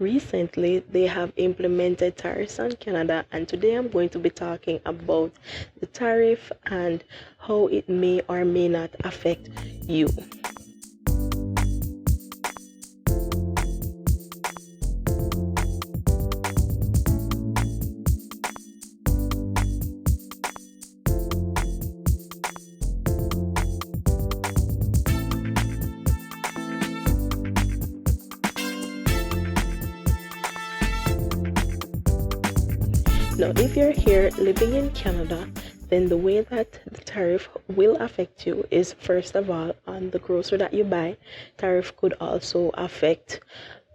Recently, they have implemented tariffs on Canada, and today I'm going to be talking about the tariff and how it may or may not affect you. Now, if you're here living in Canada, then the way that the tariff will affect you is, first of all, on the grocery that you buy. Tariff could also affect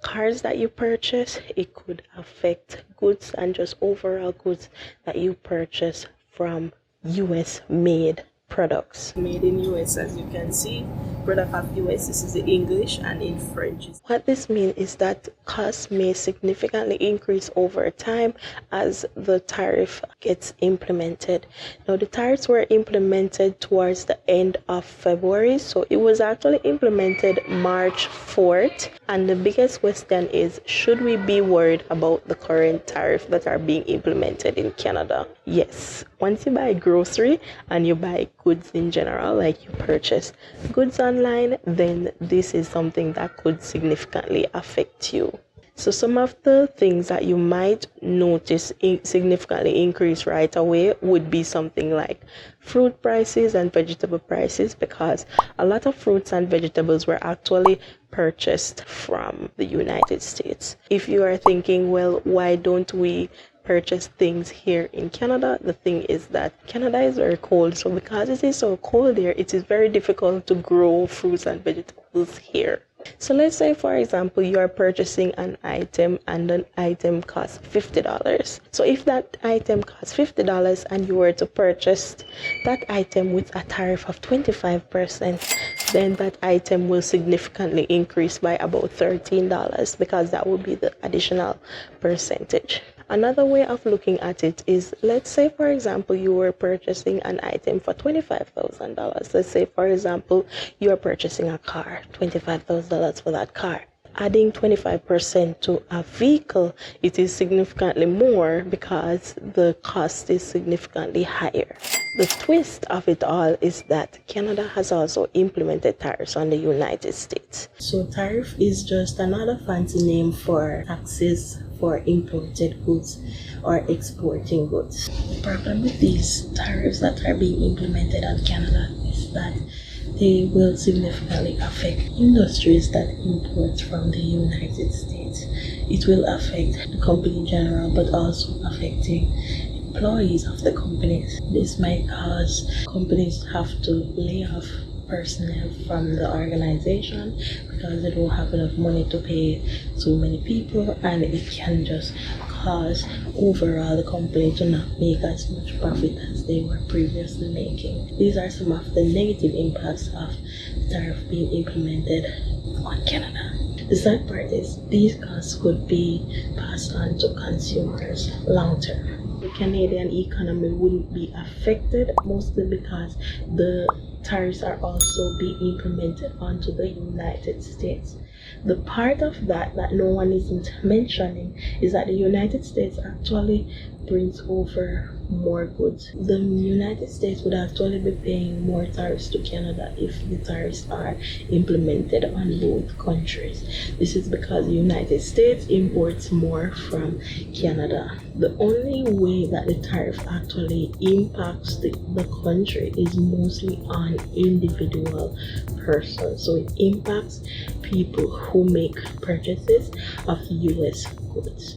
cars that you purchase. It could affect goods and just overall goods that you purchase from US made products. Made in US, as you can see, product of US, this is the English, and in French. What this means is that costs may significantly increase over time as the tariff gets implemented. Now, the tariffs were implemented towards the end of February, so it was actually implemented March 4th. And the biggest question is, should we be worried about the current tariffs that are being implemented in Canada? Yes. Once you buy grocery and you buy goods in general, like you purchase goods online, then this is something that could significantly affect you. So some of the things that you might notice significantly increase right away would be something like fruit prices and vegetable prices, because a lot of fruits and vegetables were actually purchased from the United States. If you are thinking, well, why don't we purchase things here in Canada? The thing is that Canada is very cold, so because it is so cold here, it is very difficult to grow fruits and vegetables here. So let's say, for example, you are purchasing an item and an item costs $50. So if that item costs $50 and you were to purchase that item with a tariff of 25%, then that item will significantly increase by about $13, because that will be the additional percentage. Another way of looking at it is, let's say, for example, you were purchasing an item for $25,000. Let's say, for example, you are purchasing a car, $25,000 for that car. Adding 25% to a vehicle, it is significantly more because the cost is significantly higher. The twist of it all is that Canada has also implemented tariffs on the United States. So tariff is just another fancy name for taxes for imported goods or exporting goods. The problem with these tariffs that are being implemented on Canada is that they will significantly affect industries that import from the United States. It will affect the company in general, but also affecting employees of the companies. This might cause companies to have to lay off personnel from the organization because they don't have enough money to pay so many people, and it can just cause overall the company to not make as much profit as they were previously making. These are some of the negative impacts of the tariff being implemented on Canada. The sad part is these costs could be passed on to consumers long term. The Canadian economy wouldn't be affected, mostly because the tariffs are also being implemented onto the United States. The part of that no one isn't mentioning is that the United States actually brings over more goods. The United States would actually be paying more tariffs to Canada if the tariffs are implemented on both countries. This is because the United States imports more from Canada. The only way that the tariff actually impacts the country is mostly on individual persons. So it impacts people who make purchases of US goods.